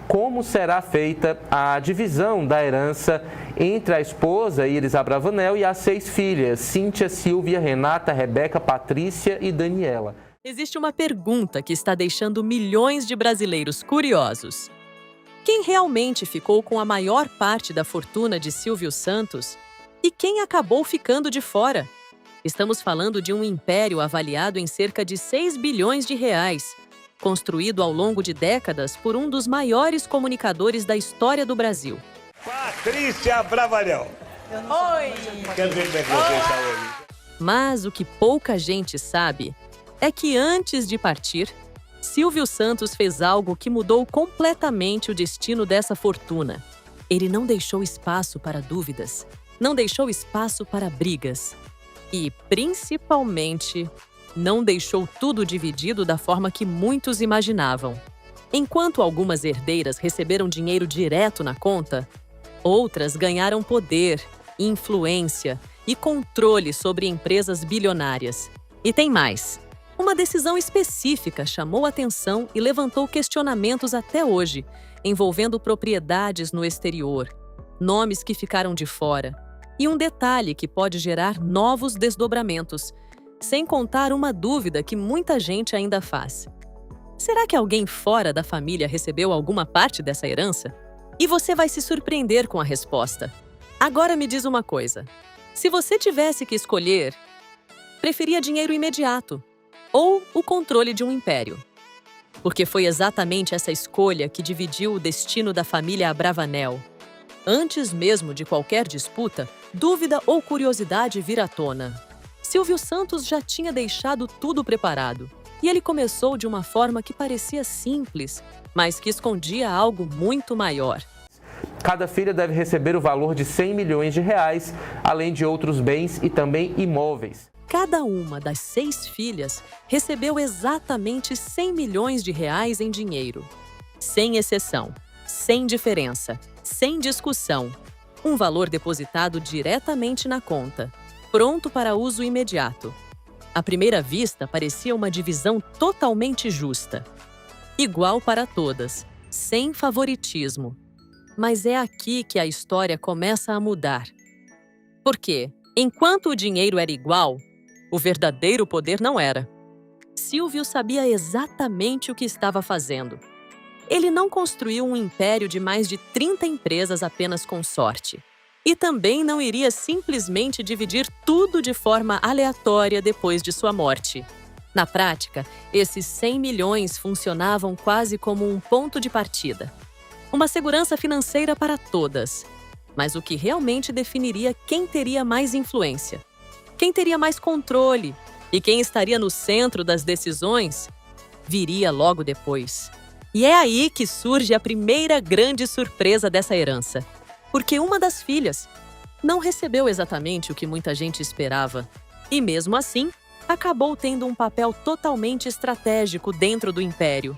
como será feita a divisão da herança entre a esposa, Iris Abravanel, e as 6 filhas, Cíntia, Silvia, Renata, Rebeca, Patrícia e Daniela. Existe uma pergunta que está deixando milhões de brasileiros curiosos. Quem realmente ficou com a maior parte da fortuna de Silvio Santos? E quem acabou ficando de fora? Estamos falando de um império avaliado em cerca de 6 bilhões de reais, construído ao longo de décadas por um dos maiores comunicadores da história do Brasil. Patrícia Abravanel. Oi! Quero ver como é que você está hoje. Mas o que pouca gente sabe é que antes de partir, Silvio Santos fez algo que mudou completamente o destino dessa fortuna. Ele não deixou espaço para dúvidas, não deixou espaço para brigas e, principalmente, não deixou tudo dividido da forma que muitos imaginavam. Enquanto algumas herdeiras receberam dinheiro direto na conta, outras ganharam poder, influência e controle sobre empresas bilionárias. E tem mais. Uma decisão específica chamou atenção e levantou questionamentos até hoje, envolvendo propriedades no exterior, nomes que ficaram de fora e um detalhe que pode gerar novos desdobramentos, sem contar uma dúvida que muita gente ainda faz. Será que alguém fora da família recebeu alguma parte dessa herança? E você vai se surpreender com a resposta. Agora me diz uma coisa. Se você tivesse que escolher, preferia dinheiro imediato ou o controle de um império? Porque foi exatamente essa escolha que dividiu o destino da família Abravanel. Antes mesmo de qualquer disputa, dúvida ou curiosidade vir à tona. Silvio Santos já tinha deixado tudo preparado. E ele começou de uma forma que parecia simples, mas que escondia algo muito maior. Cada filha deve receber o valor de 100 milhões de reais, além de outros bens e também imóveis. Cada uma das 6 filhas recebeu exatamente 100 milhões de reais em dinheiro. Sem exceção, sem diferença, sem discussão. Um valor depositado diretamente na conta, pronto para uso imediato. À primeira vista, parecia uma divisão totalmente justa. Igual para todas, sem favoritismo. Mas é aqui que a história começa a mudar. Porque, enquanto o dinheiro era igual, o verdadeiro poder não era. Silvio sabia exatamente o que estava fazendo. Ele não construiu um império de mais de 30 empresas apenas com sorte. E também não iria simplesmente dividir tudo de forma aleatória depois de sua morte. Na prática, esses 100 milhões funcionavam quase como um ponto de partida. Uma segurança financeira para todas. Mas o que realmente definiria quem teria mais influência, quem teria mais controle e quem estaria no centro das decisões, viria logo depois. E é aí que surge a primeira grande surpresa dessa herança. Porque uma das filhas não recebeu exatamente o que muita gente esperava. E mesmo assim, acabou tendo um papel totalmente estratégico dentro do império.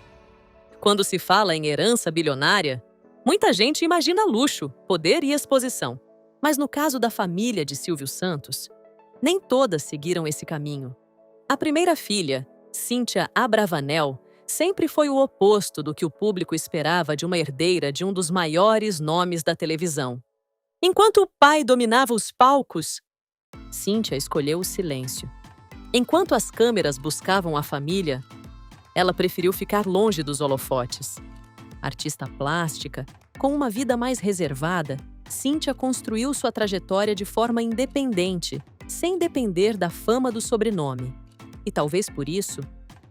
Quando se fala em herança bilionária, muita gente imagina luxo, poder e exposição. Mas no caso da família de Silvio Santos, nem todas seguiram esse caminho. A primeira filha, Cíntia Abravanel, sempre foi o oposto do que o público esperava de uma herdeira de um dos maiores nomes da televisão. Enquanto o pai dominava os palcos, Cíntia escolheu o silêncio. Enquanto as câmeras buscavam a família, ela preferiu ficar longe dos holofotes. Artista plástica, com uma vida mais reservada, Cíntia construiu sua trajetória de forma independente, sem depender da fama do sobrenome. E talvez por isso,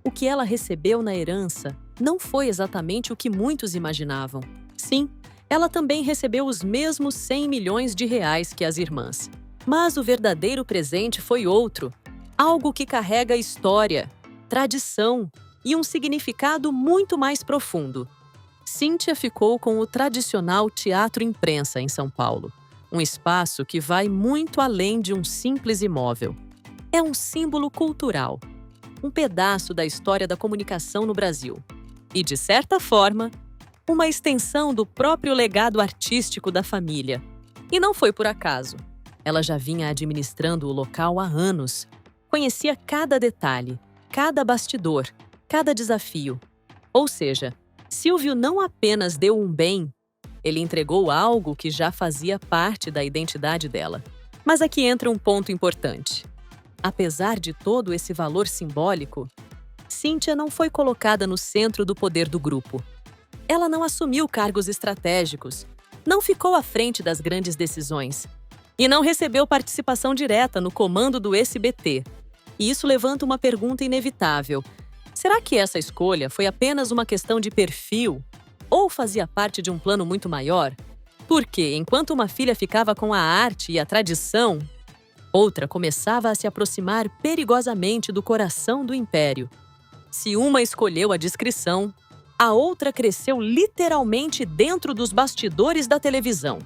o que ela recebeu na herança não foi exatamente o que muitos imaginavam. Sim, ela também recebeu os mesmos 100 milhões de reais que as irmãs. Mas o verdadeiro presente foi outro, algo que carrega história, tradição e um significado muito mais profundo. Cíntia ficou com o tradicional Teatro Imprensa em São Paulo, um espaço que vai muito além de um simples imóvel. É um símbolo cultural, um pedaço da história da comunicação no Brasil. E, de certa forma, uma extensão do próprio legado artístico da família. E não foi por acaso. Ela já vinha administrando o local há anos. Conhecia cada detalhe, cada bastidor, cada desafio. Ou seja, Silvio não apenas deu um bem, ele entregou algo que já fazia parte da identidade dela. Mas aqui entra um ponto importante. Apesar de todo esse valor simbólico, Cíntia não foi colocada no centro do poder do grupo. Ela não assumiu cargos estratégicos, não ficou à frente das grandes decisões e não recebeu participação direta no comando do SBT. E isso levanta uma pergunta inevitável. Será que essa escolha foi apenas uma questão de perfil ou fazia parte de um plano muito maior? Porque, enquanto uma filha ficava com a arte e a tradição, outra começava a se aproximar perigosamente do coração do império. Se uma escolheu a discrição, a outra cresceu literalmente dentro dos bastidores da televisão.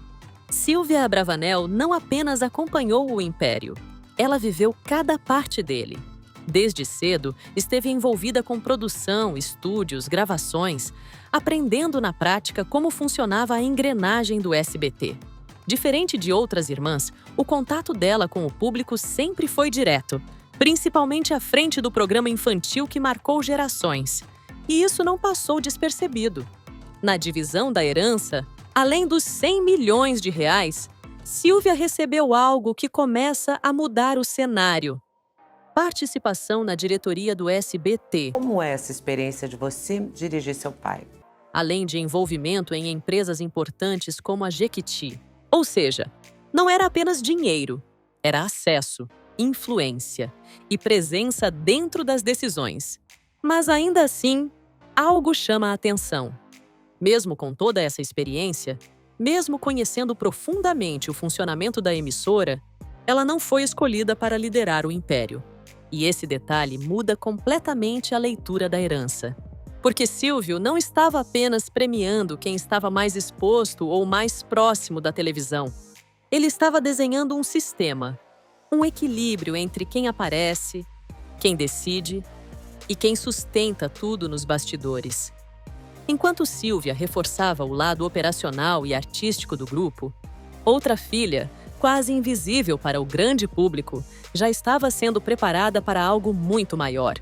Silvia Abravanel não apenas acompanhou o império, ela viveu cada parte dele. Desde cedo, esteve envolvida com produção, estúdios, gravações, aprendendo na prática como funcionava a engrenagem do SBT. Diferente de outras irmãs, o contato dela com o público sempre foi direto, principalmente à frente do programa infantil que marcou gerações. E isso não passou despercebido. Na divisão da herança, além dos 100 milhões de reais, Silvia recebeu algo que começa a mudar o cenário. Participação na diretoria do SBT. Como é essa experiência de você dirigir seu pai? Além de envolvimento em empresas importantes como a Jequiti. Ou seja, não era apenas dinheiro, era acesso, influência e presença dentro das decisões. Mas ainda assim, algo chama a atenção. Mesmo com toda essa experiência, mesmo conhecendo profundamente o funcionamento da emissora, ela não foi escolhida para liderar o império. E esse detalhe muda completamente a leitura da herança. Porque Silvio não estava apenas premiando quem estava mais exposto ou mais próximo da televisão. Ele estava desenhando um sistema, um equilíbrio entre quem aparece, quem decide e quem sustenta tudo nos bastidores. Enquanto Silvia reforçava o lado operacional e artístico do grupo, outra filha, quase invisível para o grande público, já estava sendo preparada para algo muito maior.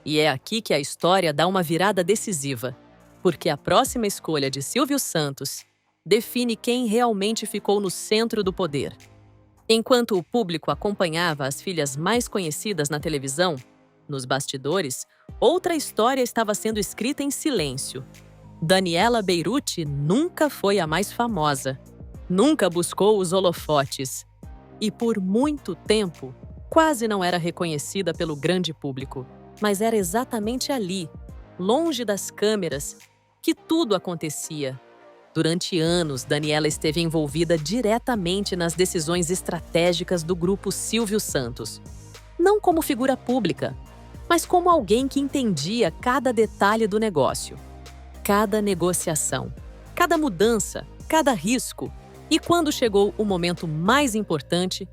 E é aqui que a história dá uma virada decisiva, porque a próxima escolha de Silvio Santos define quem realmente ficou no centro do poder. Enquanto o público acompanhava as filhas mais conhecidas na televisão, nos bastidores, outra história estava sendo escrita em silêncio. Daniela Beirute nunca foi a mais famosa, nunca buscou os holofotes e, por muito tempo, quase não era reconhecida pelo grande público. Mas era exatamente ali, longe das câmeras, que tudo acontecia. Durante anos, Daniela esteve envolvida diretamente nas decisões estratégicas do grupo Silvio Santos. Não como figura pública, mas como alguém que entendia cada detalhe do negócio, cada negociação, cada mudança, cada risco. E quando chegou o momento mais importante,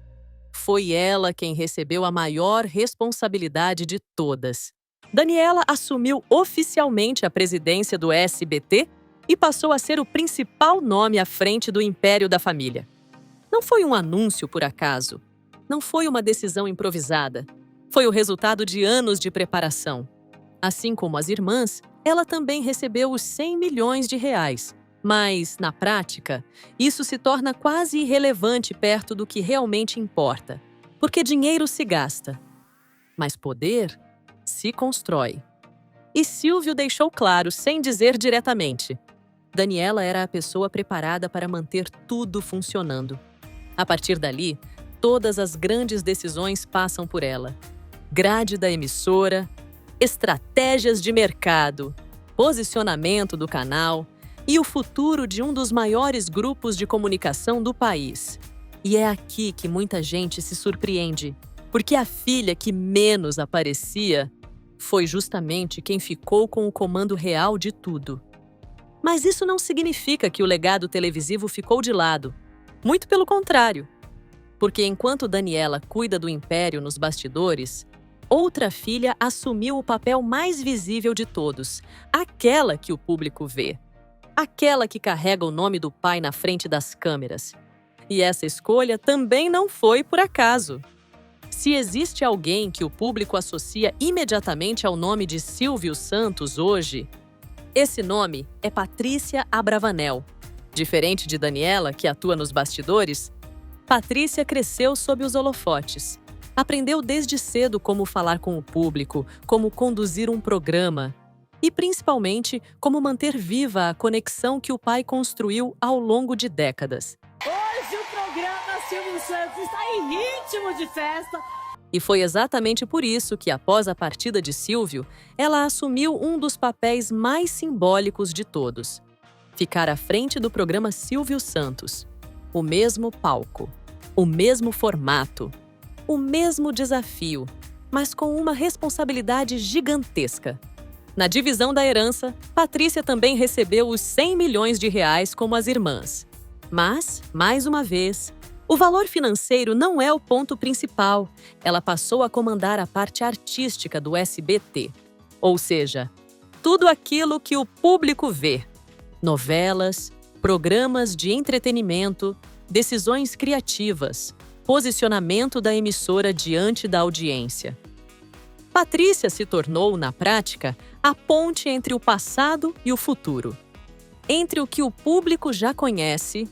foi ela quem recebeu a maior responsabilidade de todas. Daniela assumiu oficialmente a presidência do SBT e passou a ser o principal nome à frente do império da família. Não foi um anúncio por acaso. Não foi uma decisão improvisada. Foi o resultado de anos de preparação. Assim como as irmãs, ela também recebeu os 100 milhões de reais. Mas, na prática, isso se torna quase irrelevante perto do que realmente importa. Porque dinheiro se gasta, mas poder se constrói. E Silvio deixou claro, sem dizer diretamente. Daniela era a pessoa preparada para manter tudo funcionando. A partir dali, todas as grandes decisões passam por ela. Grade da emissora, estratégias de mercado, posicionamento do canal e o futuro de um dos maiores grupos de comunicação do país. E é aqui que muita gente se surpreende, porque a filha que menos aparecia foi justamente quem ficou com o comando real de tudo. Mas isso não significa que o legado televisivo ficou de lado. Muito pelo contrário. Porque enquanto Daniela cuida do império nos bastidores, outra filha assumiu o papel mais visível de todos, aquela que o público vê. Aquela que carrega o nome do pai na frente das câmeras. E essa escolha também não foi por acaso. Se existe alguém que o público associa imediatamente ao nome de Silvio Santos hoje, Esse nome é Patrícia Abravanel. Diferente de Daniela, que atua nos bastidores, Patrícia cresceu sob os holofotes. Aprendeu desde cedo como falar com o público, como conduzir um programa e, principalmente, como manter viva a conexão que o pai construiu ao longo de décadas. Hoje o programa Silvio Santos está em ritmo de festa. E foi exatamente por isso que, após a partida de Silvio, ela assumiu um dos papéis mais simbólicos de todos: ficar à frente do programa Silvio Santos. O mesmo palco, o mesmo formato, o mesmo desafio, mas com uma responsabilidade gigantesca. Na divisão da herança, Patrícia também recebeu os 100 milhões de reais como as irmãs. Mas, mais uma vez, o valor financeiro não é o ponto principal. Ela passou a comandar a parte artística do SBT. Ou seja, tudo aquilo que o público vê. Novelas, programas de entretenimento, decisões criativas, posicionamento da emissora diante da audiência. Patrícia se tornou, na prática, a ponte entre o passado e o futuro. Entre o que o público já conhece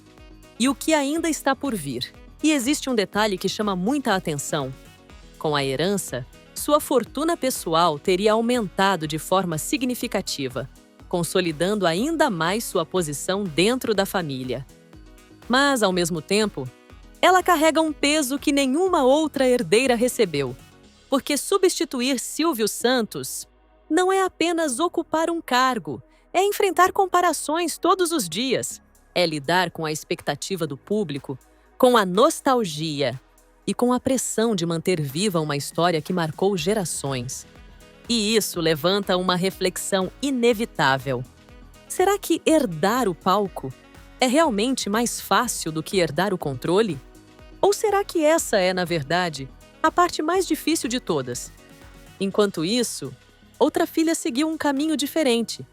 e o que ainda está por vir. E existe um detalhe que chama muita atenção. Com a herança, sua fortuna pessoal teria aumentado de forma significativa, consolidando ainda mais sua posição dentro da família. Mas, ao mesmo tempo, ela carrega um peso que nenhuma outra herdeira recebeu, porque substituir Silvio Santos não é apenas ocupar um cargo, é enfrentar comparações todos os dias, é lidar com a expectativa do público, com a nostalgia e com a pressão de manter viva uma história que marcou gerações. E isso levanta uma reflexão inevitável. Será que herdar o palco é realmente mais fácil do que herdar o controle? Ou será que essa é, na verdade, a parte mais difícil de todas? Enquanto isso, outra filha seguiu um caminho diferente,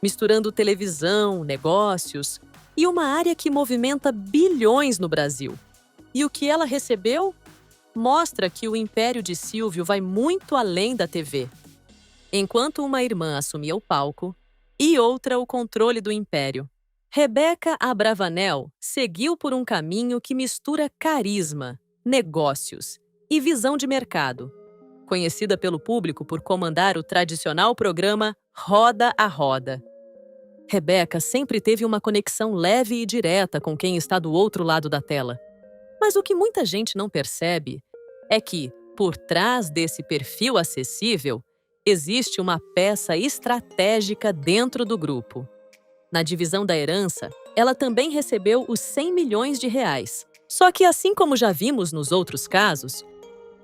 misturando televisão, negócios e uma área que movimenta bilhões no Brasil. E o que ela recebeu? Mostra que o império de Silvio vai muito além da TV. Enquanto uma irmã assumia o palco e outra o controle do império, Rebeca Abravanel seguiu por um caminho que mistura carisma, negócios e visão de mercado. Conhecida pelo público por comandar o tradicional programa Roda a Roda. Rebeca sempre teve uma conexão leve e direta com quem está do outro lado da tela. Mas o que muita gente não percebe é que, por trás desse perfil acessível, existe uma peça estratégica dentro do grupo. Na divisão da herança, ela também recebeu os 100 milhões de reais. Só que, assim como já vimos nos outros casos,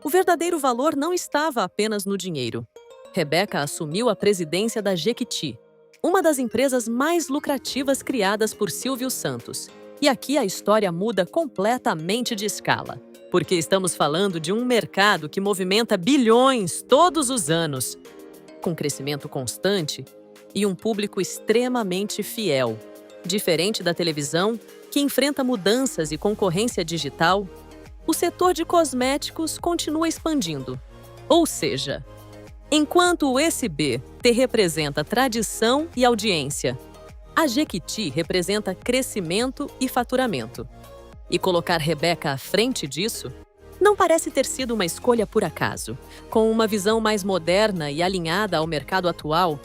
o verdadeiro valor não estava apenas no dinheiro. Rebeca assumiu a presidência da Jequiti, uma das empresas mais lucrativas criadas por Silvio Santos. E aqui a história muda completamente de escala, porque estamos falando de um mercado que movimenta bilhões todos os anos, com crescimento constante e um público extremamente fiel. Diferente da televisão, que enfrenta mudanças e concorrência digital, o setor de cosméticos continua expandindo. Ou seja, enquanto o SBT representa tradição e audiência, a Jequiti representa crescimento e faturamento. E colocar Rebeca à frente disso não parece ter sido uma escolha por acaso. Com uma visão mais moderna e alinhada ao mercado atual,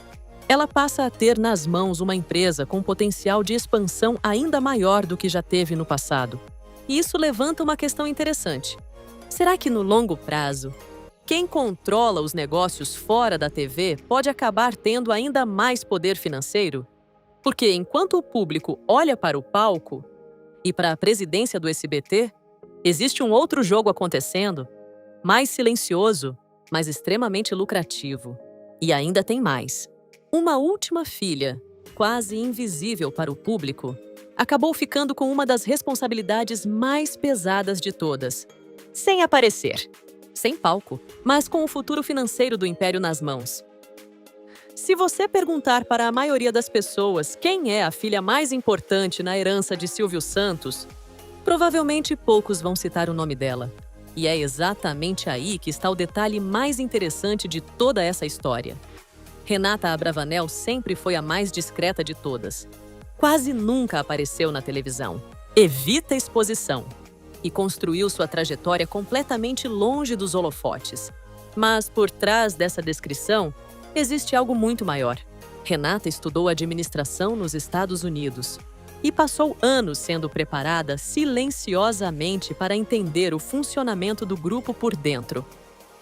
ela passa a ter nas mãos uma empresa com potencial de expansão ainda maior do que já teve no passado. E isso levanta uma questão interessante. Será que no longo prazo, quem controla os negócios fora da TV pode acabar tendo ainda mais poder financeiro? Porque enquanto o público olha para o palco e para a presidência do SBT, existe um outro jogo acontecendo, mais silencioso, mas extremamente lucrativo. E ainda tem mais. Uma última filha, quase invisível para o público, acabou ficando com uma das responsabilidades mais pesadas de todas. Sem aparecer, sem palco, mas com o futuro financeiro do império nas mãos. Se você perguntar para a maioria das pessoas quem é a filha mais importante na herança de Silvio Santos, provavelmente poucos vão citar o nome dela. E é exatamente aí que está o detalhe mais interessante de toda essa história. Renata Abravanel sempre foi a mais discreta de todas. Quase nunca apareceu na televisão. Evita exposição. E construiu sua trajetória completamente longe dos holofotes. Mas por trás dessa descrição, existe algo muito maior. Renata estudou administração nos Estados Unidos e passou anos sendo preparada silenciosamente para entender o funcionamento do grupo por dentro.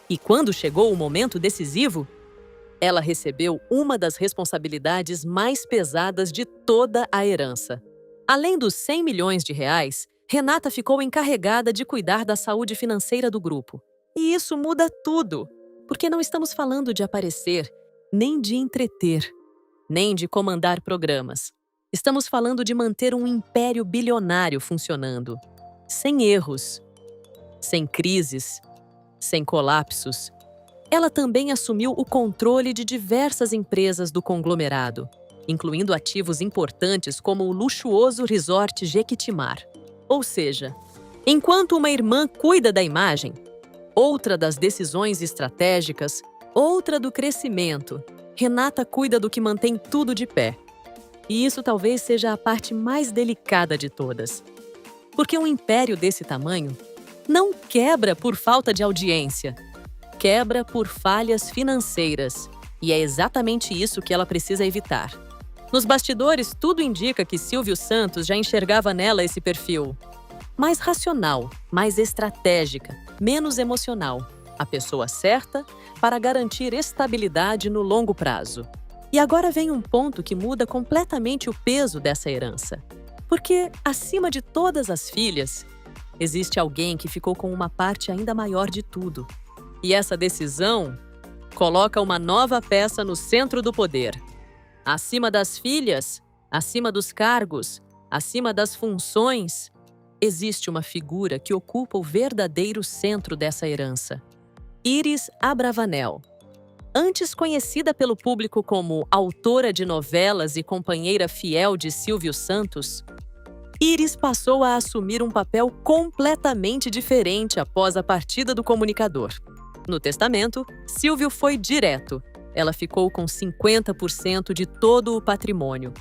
E quando chegou o momento decisivo, ela recebeu uma das responsabilidades mais pesadas de toda a herança. Além dos 100 milhões de reais, Renata ficou encarregada de cuidar da saúde financeira do grupo. E isso muda tudo, porque não estamos falando de aparecer, nem de entreter, nem de comandar programas. Estamos falando de manter um império bilionário funcionando, sem erros, sem crises, sem colapsos. Ela também assumiu o controle de diversas empresas do conglomerado, incluindo ativos importantes como o luxuoso resort Jequitimar. Ou seja, enquanto uma irmã cuida da imagem, outra das decisões estratégicas, outra do crescimento, Renata cuida do que mantém tudo de pé. E isso talvez seja a parte mais delicada de todas. Porque um império desse tamanho não quebra por falta de audiência, quebra por falhas financeiras. E é exatamente isso que ela precisa evitar. Nos bastidores, tudo indica que Silvio Santos já enxergava nela esse perfil. Mais racional, mais estratégica, menos emocional. A pessoa certa para garantir estabilidade no longo prazo. E agora vem um ponto que muda completamente o peso dessa herança. Porque, acima de todas as filhas, existe alguém que ficou com uma parte ainda maior de tudo. E essa decisão coloca uma nova peça no centro do poder. Acima das filhas, acima dos cargos, acima das funções, existe uma figura que ocupa o verdadeiro centro dessa herança. Iris Abravanel. Antes conhecida pelo público como autora de novelas e companheira fiel de Silvio Santos, Iris passou a assumir um papel completamente diferente após a partida do comunicador. No testamento, Silvio foi direto. Ela ficou com 50% de todo o patrimônio,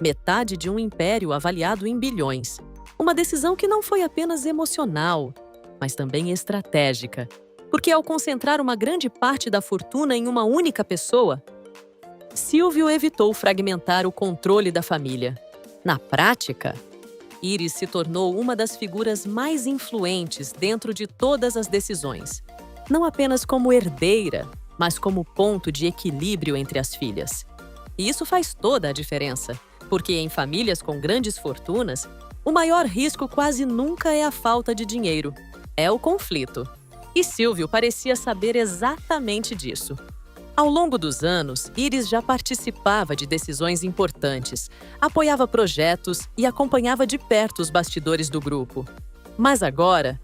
metade de um império avaliado em bilhões. Uma decisão que não foi apenas emocional, mas também estratégica. Porque ao concentrar uma grande parte da fortuna em uma única pessoa, Silvio evitou fragmentar o controle da família. Na prática, Iris se tornou uma das figuras mais influentes dentro de todas as decisões. Não apenas como herdeira, mas como ponto de equilíbrio entre as filhas. E isso faz toda a diferença, porque em famílias com grandes fortunas, o maior risco quase nunca é a falta de dinheiro, é o conflito. E Silvio parecia saber exatamente disso. Ao longo dos anos, Iris já participava de decisões importantes, apoiava projetos e acompanhava de perto os bastidores do grupo. Mas agora,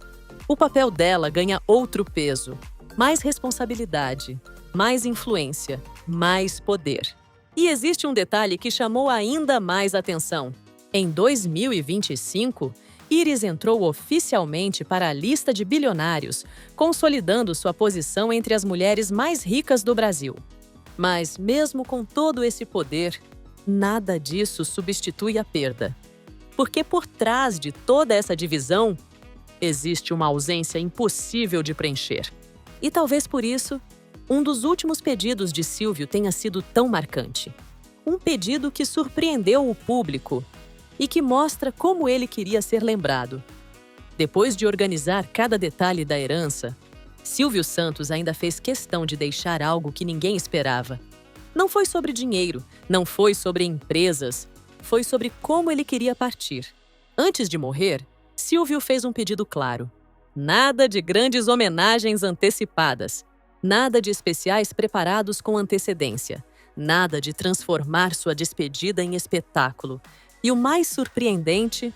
o papel dela ganha outro peso, mais responsabilidade, mais influência, mais poder. E existe um detalhe que chamou ainda mais atenção. Em 2025, Iris entrou oficialmente para a lista de bilionários, consolidando sua posição entre as mulheres mais ricas do Brasil. Mas, mesmo com todo esse poder, nada disso substitui a perda. Porque por trás de toda essa divisão, existe uma ausência impossível de preencher. E talvez por isso, um dos últimos pedidos de Silvio tenha sido tão marcante. Um pedido que surpreendeu o público e que mostra como ele queria ser lembrado. Depois de organizar cada detalhe da herança, Silvio Santos ainda fez questão de deixar algo que ninguém esperava. Não foi sobre dinheiro, não foi sobre empresas, foi sobre como ele queria partir. Antes de morrer, Silvio fez um pedido claro. Nada de grandes homenagens antecipadas, nada de especiais preparados com antecedência, nada de transformar sua despedida em espetáculo. E o mais surpreendente,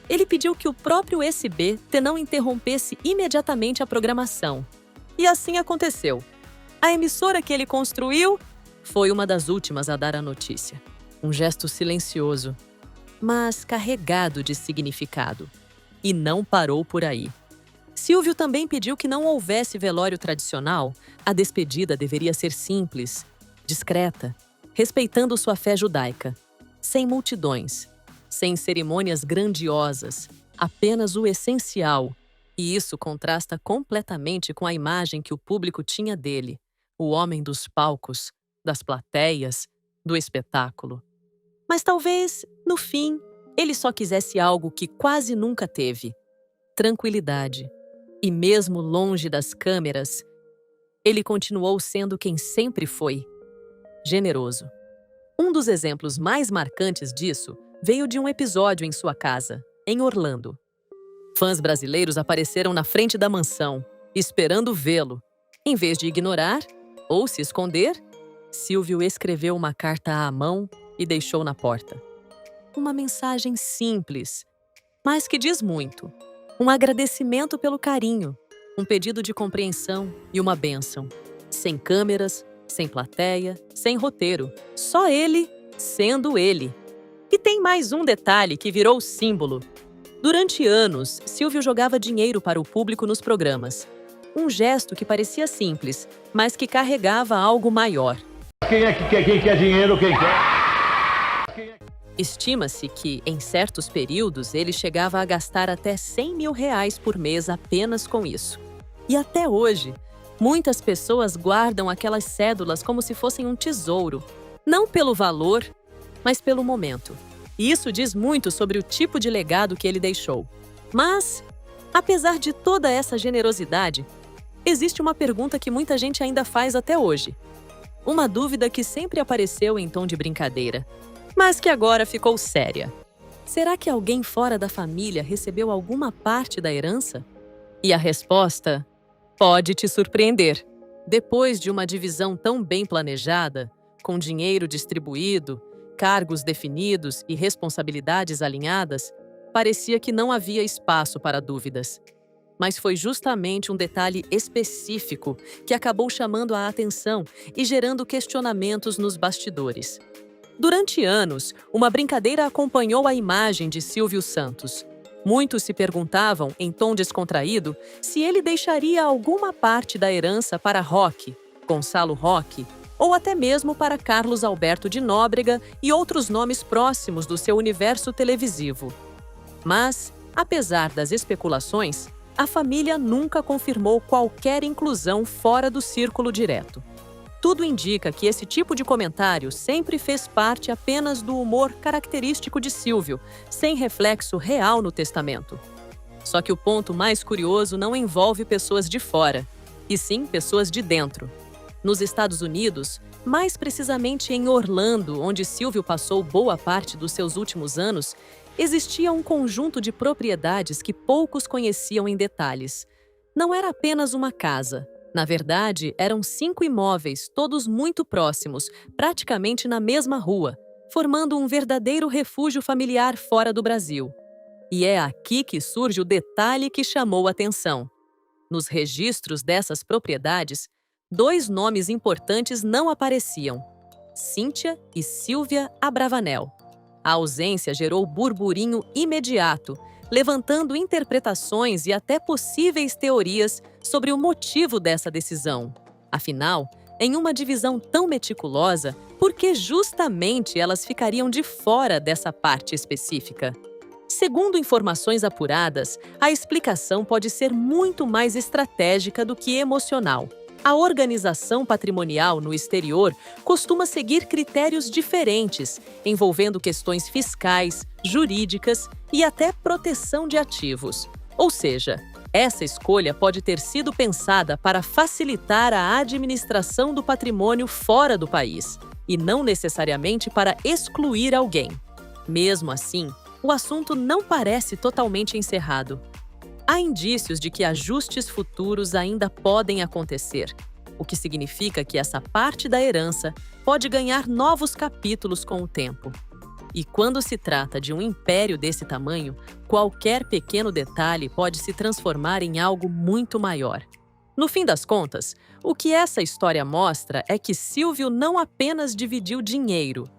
ele pediu que o próprio SBT não interrompesse imediatamente a programação. E assim aconteceu. A emissora que ele construiu foi uma das últimas a dar a notícia. Um gesto silencioso, mas carregado de significado. E não parou por aí. Silvio também pediu que não houvesse velório tradicional. A despedida deveria ser simples, discreta, respeitando sua fé judaica, sem multidões, sem cerimônias grandiosas, apenas o essencial. E isso contrasta completamente com a imagem que o público tinha dele, o homem dos palcos, das plateias, do espetáculo. Mas talvez, no fim, ele só quisesse algo que quase nunca teve: tranquilidade. E mesmo longe das câmeras, ele continuou sendo quem sempre foi: generoso. Um dos exemplos mais marcantes disso veio de um episódio em sua casa, em Orlando. Fãs brasileiros apareceram na frente da mansão, esperando vê-lo. Em vez de ignorar ou se esconder, Silvio escreveu uma carta à mão e deixou na porta. Uma mensagem simples, mas que diz muito. Um agradecimento pelo carinho, um pedido de compreensão e uma bênção. Sem câmeras, sem plateia, sem roteiro. Só ele sendo ele. E tem mais um detalhe que virou símbolo. Durante anos, Silvio jogava dinheiro para o público nos programas. Um gesto que parecia simples, mas que carregava algo maior. Quem quer dinheiro, quem quer? Estima-se que, em certos períodos, ele chegava a gastar até R$100 mil por mês apenas com isso. E até hoje, muitas pessoas guardam aquelas cédulas como se fossem um tesouro, não pelo valor, mas pelo momento. E isso diz muito sobre o tipo de legado que ele deixou. Mas, apesar de toda essa generosidade, existe uma pergunta que muita gente ainda faz até hoje. Uma dúvida que sempre apareceu em tom de brincadeira, mas que agora ficou séria. Será que alguém fora da família recebeu alguma parte da herança? E a resposta pode te surpreender. Depois de uma divisão tão bem planejada, com dinheiro distribuído, cargos definidos e responsabilidades alinhadas, parecia que não havia espaço para dúvidas. Mas foi justamente um detalhe específico que acabou chamando a atenção e gerando questionamentos nos bastidores. Durante anos, uma brincadeira acompanhou a imagem de Silvio Santos. Muitos se perguntavam, em tom descontraído, se ele deixaria alguma parte da herança para Roque, Gonçalo Roque, ou até mesmo para Carlos Alberto de Nóbrega e outros nomes próximos do seu universo televisivo. Mas, apesar das especulações, a família nunca confirmou qualquer inclusão fora do círculo direto. Tudo indica que esse tipo de comentário sempre fez parte apenas do humor característico de Silvio, sem reflexo real no testamento. Só que o ponto mais curioso não envolve pessoas de fora, e sim pessoas de dentro. Nos Estados Unidos, mais precisamente em Orlando, onde Silvio passou boa parte dos seus últimos anos, existia um conjunto de propriedades que poucos conheciam em detalhes. Não era apenas uma casa. Na verdade, eram 5 imóveis, todos muito próximos, praticamente na mesma rua, formando um verdadeiro refúgio familiar fora do Brasil. E é aqui que surge o detalhe que chamou a atenção. Nos registros dessas propriedades, 2 nomes importantes não apareciam: Cíntia e Silvia Abravanel. A ausência gerou burburinho imediato, levantando interpretações e até possíveis teorias sobre o motivo dessa decisão. Afinal, em uma divisão tão meticulosa, por que justamente elas ficariam de fora dessa parte específica? Segundo informações apuradas, a explicação pode ser muito mais estratégica do que emocional. A organização patrimonial no exterior costuma seguir critérios diferentes, envolvendo questões fiscais, jurídicas e até proteção de ativos. Ou seja, essa escolha pode ter sido pensada para facilitar a administração do patrimônio fora do país, e não necessariamente para excluir alguém. Mesmo assim, o assunto não parece totalmente encerrado. Há indícios de que ajustes futuros ainda podem acontecer, o que significa que essa parte da herança pode ganhar novos capítulos com o tempo. E quando se trata de um império desse tamanho, qualquer pequeno detalhe pode se transformar em algo muito maior. No fim das contas, o que essa história mostra é que Silvio não apenas dividiu dinheiro,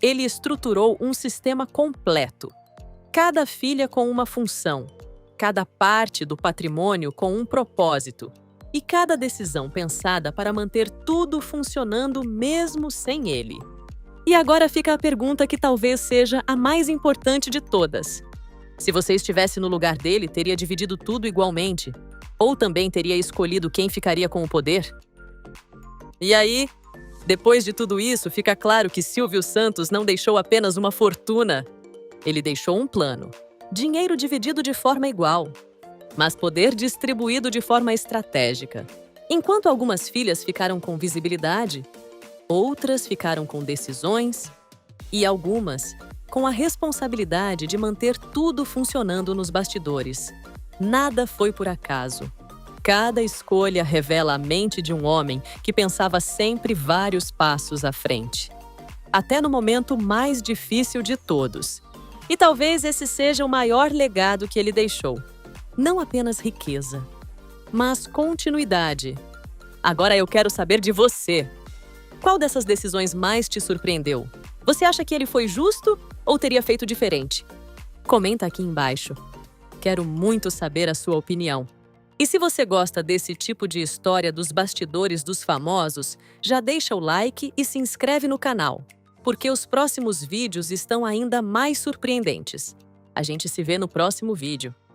ele estruturou um sistema completo. Cada filha com uma função, cada parte do patrimônio com um propósito. e cada decisão pensada para manter tudo funcionando mesmo sem ele. E agora fica a pergunta que talvez seja a mais importante de todas. Se você estivesse no lugar dele, teria dividido tudo igualmente? Ou também teria escolhido quem ficaria com o poder? E aí, depois de tudo isso, fica claro que Silvio Santos não deixou apenas uma fortuna. Ele deixou um plano. Dinheiro dividido de forma igual, mas poder distribuído de forma estratégica. Enquanto algumas filhas ficaram com visibilidade, outras ficaram com decisões e algumas com a responsabilidade de manter tudo funcionando nos bastidores. Nada foi por acaso. Cada escolha revela a mente de um homem que pensava sempre vários passos à frente. Até no momento mais difícil de todos. E talvez esse seja o maior legado que ele deixou. Não apenas riqueza, mas continuidade. Agora eu quero saber de você. Qual dessas decisões mais te surpreendeu? Você acha que ele foi justo ou teria feito diferente? Comenta aqui embaixo. Quero muito saber a sua opinião. E se você gosta desse tipo de história dos bastidores dos famosos, já deixa o like e se inscreve no canal, porque os próximos vídeos estão ainda mais surpreendentes. A gente se vê no próximo vídeo.